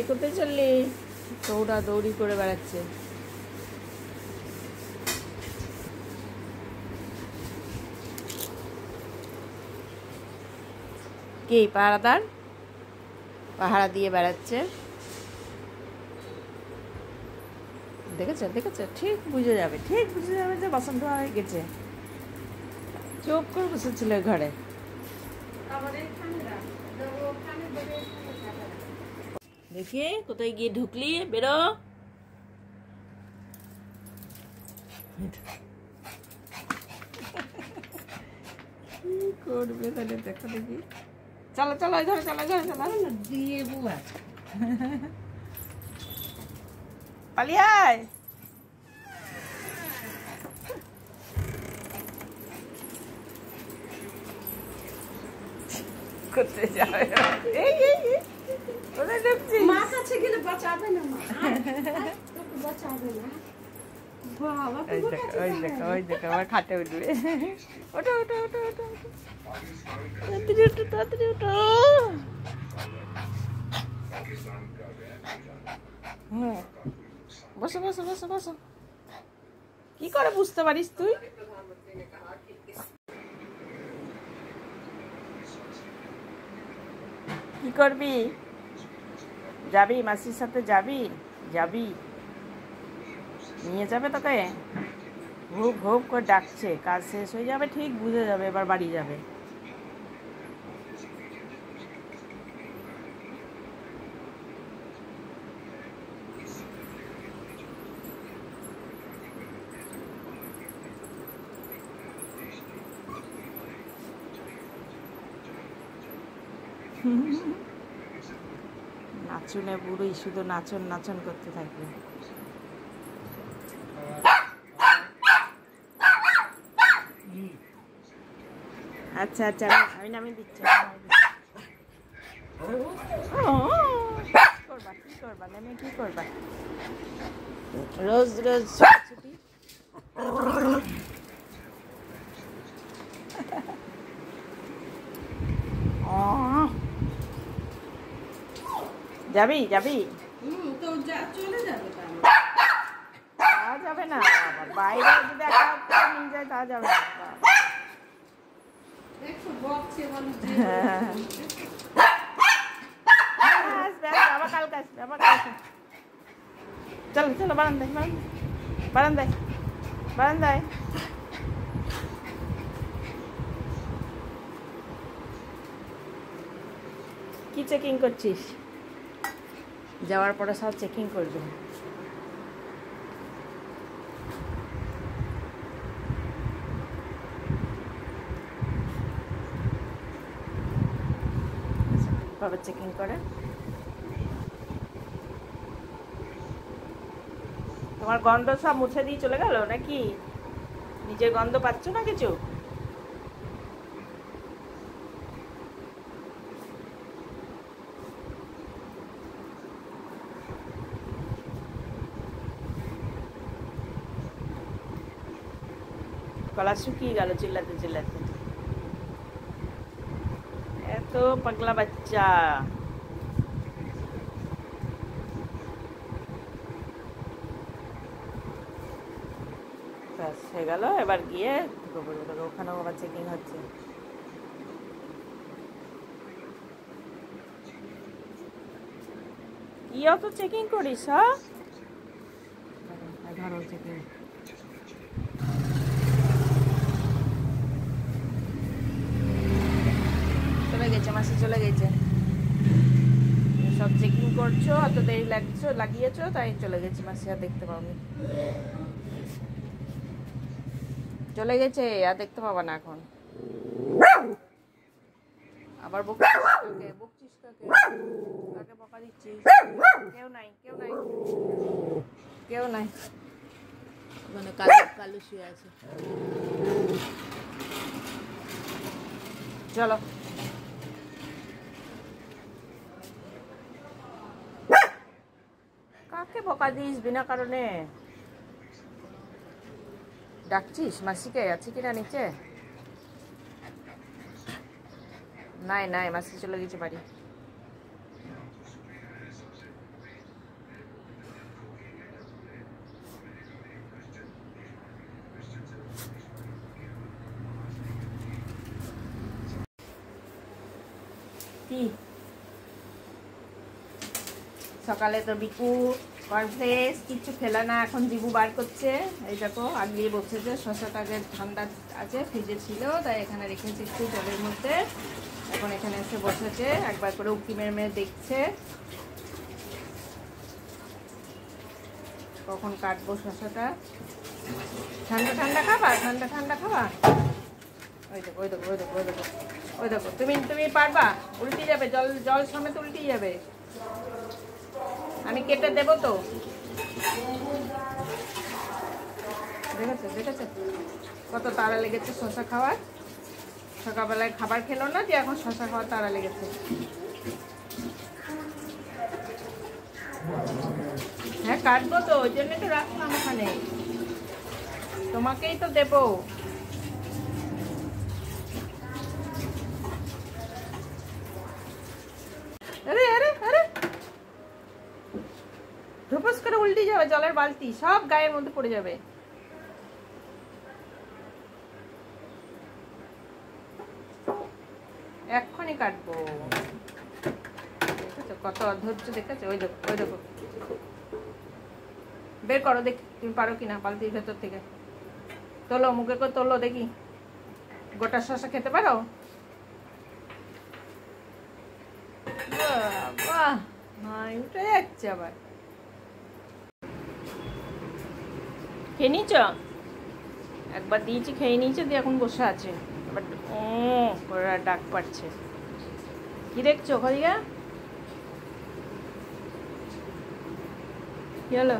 কোথায় চললি দৌড়ি করে বেড়াচ্ছে। কি পাহারাদার পাহারা দিয়ে বেড়াচ্ছে, দেখেছে ঠিক বুঝে যাবে যে বাসন ধোয়া হয়ে গেছে। চোখ করে বসেছিল ঘরে। দেখি কোথায় গিয়ে ঢুকলি, বেরো। কি করবে তাহলে দেখো দেখি। চলো ধরে চলো দিয়ে বুয়া পালিয়ে আয়। করতে যাবে কোথায় ঢুকছিস? মা কাছে গেলে বাঁচাবে না, মা তোকে বাঁচাবে না। বাবা ওই দেখো আমার খাটে উঠবে। ওঠো তাড়াতাড়ি ওঠো। হ্যাঁ বসো। কি করে বুঝতে পারিস তুই? কি করবি? যাবি মাসির সাথে? যাবি নিয়ে যাবে তোকে? ঘুপ করে ডাকছে, কাজ শেষ হয়ে যাবে ঠিক বুঝে যাবে এবার বাড়ি যাবে। নাচনে বুড়োই শুধু নাচন করতে থাকবে। আচ্ছা আমি নামিয়ে দিচ্ছি। কি করবা নেমে কি করবা? রোজ ছুটি যাবি তো চলে যাবে, তা যাবে না। বাইরে যদি একটা নিয়ে যায় তা যাবে না। দেখো বকছে বল যে বাবা কালকে আসবে। চলো বারান্দায়। কি চেকিং করছিস? যাওয়ার পরে সব চেকিং করবে। কিভাবে চেকিং করে? তোমার গন্ধ সব মুছে দিয়ে চলে গেল নাকি? নিজের গন্ধ পাচ্ছ না কিছু? গলা শুকিয়ে গেল চিল্লাতে এত পাগলা বাচ্চা। ব্যাস হয়ে গেল, এবার গিয়ে ওখানেও আবার চেকিং হচ্ছে। কি অত চেকিং করিস? ধরো চেকিং। মাসি চলে গেছে। সব চেকিং করছো, অত দেরি লাগিয়েছো, তাই চলে গেছে মাসি, আর দেখতে পাওনি। চলে গেছে, আর দেখতে পাবা না এখন। আবার বকছিস কাকে বকা দিচ্ছিস? কেউ নাই ওখানে কালু শুয়ে আছে। চলো কাকে বকা দিস বিনা কারণে? ডাকছিস মাসিকে? আছে কিনা নিচে? নাই মাসি চলে গেছে বাড়ি। কি সকালে তো বিকু কর্নফ্লেক্স কিছু খেলা না, এখন জিবু বার করছে। এই দেখো আগিয়ে বসেছে, শসাটাকে ঠান্ডা আছে, ফ্রিজে ছিল তাই এখানে রেখেছে একটু জলের মধ্যে। এখন এখানে এসে বসেছে, একবার করে উঁকি মেরে মেরে দেখছে কখন কাটবো শসাটা। ঠান্ডা ঠান্ডা খাবা, ঠান্ডা ঠান্ডা খাবা। ওই দেখো ওই দেখো ওই দেখো ওই দেখো ওই দেখো, তুমি পারবা? উল্টে যাবে, জল জল সমেত উল্টে যাবে। আমি কেটে দেবো তো। দেখেছো দেখেছো কত তাড়া লেগেছে শসা খাওয়ার। সকালবেলায় খাবার খেলো না যে এখন শসা খাওয়ার তাড়া লেগেছে। হ্যাঁ কাটবো তো, ওই জন্য তো রাখলাম ওখানে, তোমাকেই তো দেবো। আরে আরে আরে ধুপস করে উল্টে যাবে, জলের বালতি সব গায়ের মধ্যে পড়ে যাবে। এক্ষুনি কাটবো। দেখেছো কত অধৈর্য, দেখেছো? ওই দেখো ওই দেখো, বের করো দেখি তুমি পারো কিনা বালতির ভেতর থেকে। তোলো, মুখে করে তোলো দেখি, গোটা শসা খেতে পারো? বাহ, উঠে যাচ্ছে আবার। খেয়ে নিয়েছ? একবার দিয়েছি, খেয়ে নিয়েছে, দিয়ে এখন বসে আছে আবার ও করে ডাক পাচ্ছে। কি দেখছো খরিয়া? কি হলো?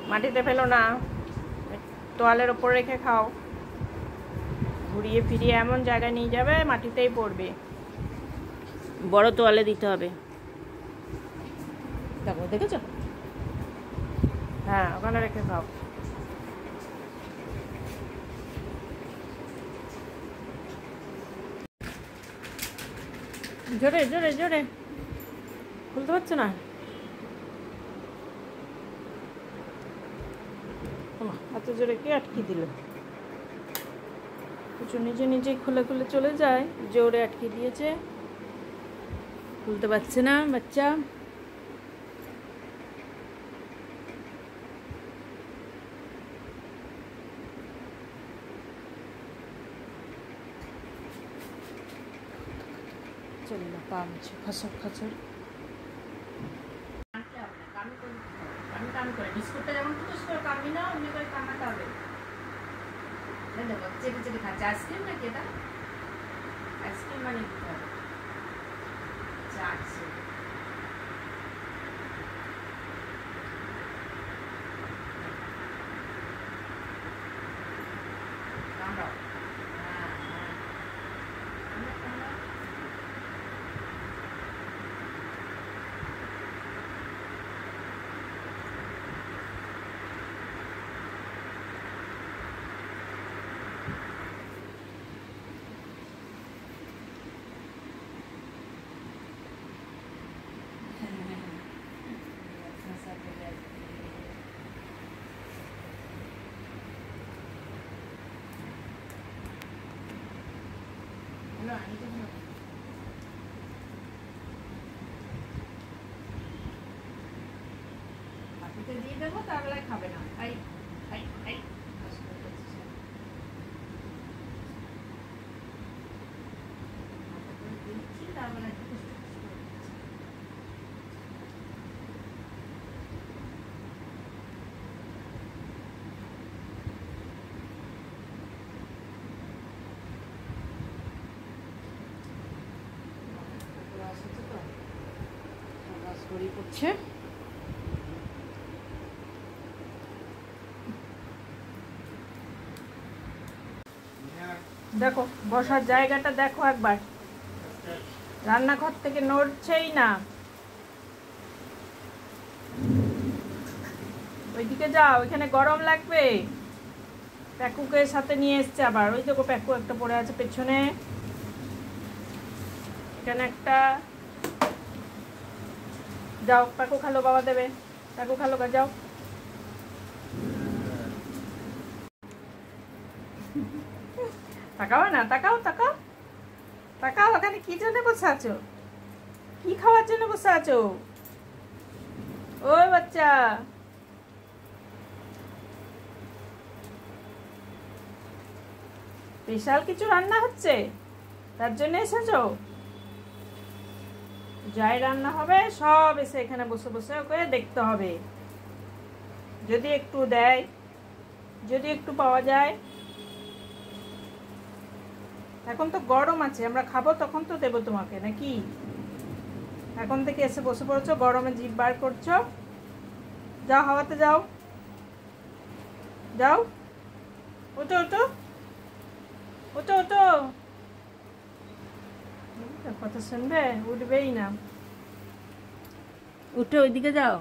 মাটিতে ফেলো না, তোয়ালের ওপর রেখে খাও। ঘুরিয়ে ফিরিয়ে এমন জায়গায় নিয়ে যাবে মাটিতেই পড়বে। বড় তোয়ালে দিতে হবে। দেখো দেখেছো? হ্যাঁ ওখানে রেখে খাও। জোরে জোরে জোরে, খুলতে পারছো না? এত জোরে কে আটকে দিল? কিছু নিজে নিজেই খুলে খুলে চলে যায়, জোরে আটকে দিয়েছে, খুলতে পারছে না বাচ্চা। চল না পা মুছে, খসর খসর। বিস্কুটটা যেমন কামড়ি না, অমনি করে কামাতে হবে। দেখো চেটে চেটে খাচ্ছে। আইসক্রিম নাকি এটা? আইসক্রিম বানিয়ে দিতে হবে। চাটছে। কামড়াও। হ্যাঁ হ্যাঁ, দিয়ে দেবো, তার বেলায় খাবে না। এই এই এই দিচ্ছি, তার বেলায় ছড়িয়ে পড়ছে। দেখো বসার জায়গাটা দেখো একবার, রান্নাঘর থেকে নড়ছেই না। ওইদিকে যাও, ওইখানে গরম লাগবে। প্যাকুকে সাথে নিয়ে এসছে আবার। ওই দেখো প্যাকু একটা পড়ে আছে পেছনে, এখানে একটা। যাও প্যাকু খালো, বাবা দেবে। প্যাকু খালো, যাও। তাকাও না, তাকাও তাকাও তাকাও, ওখানে কি জন্য বসে আছো? কি খাওয়ার জন্য বসে আছো? ওই বাচ্চা, স্পেশাল কিছু রান্না হচ্ছে, তার জন্য এসেছো? যাই রান্না হবে সব এসে এখানে বসে বসে ওকে দেখতে হবে। যদি একটু দেয়, যদি একটু পাওয়া যায়। এখন তো গরম আছে, আমরা খাবো তখন তো দেবো তোমাকে, নাকি? এখন থেকে এসে বসে পড়েছো, গরমে জিভ বার করছো। যাও হাওয়াতে যাও, যাও, ওঠো ওঠো ওঠো ওঠো। কথা শুনবে? উঠবেই না। উঠে ওইদিকে যাও।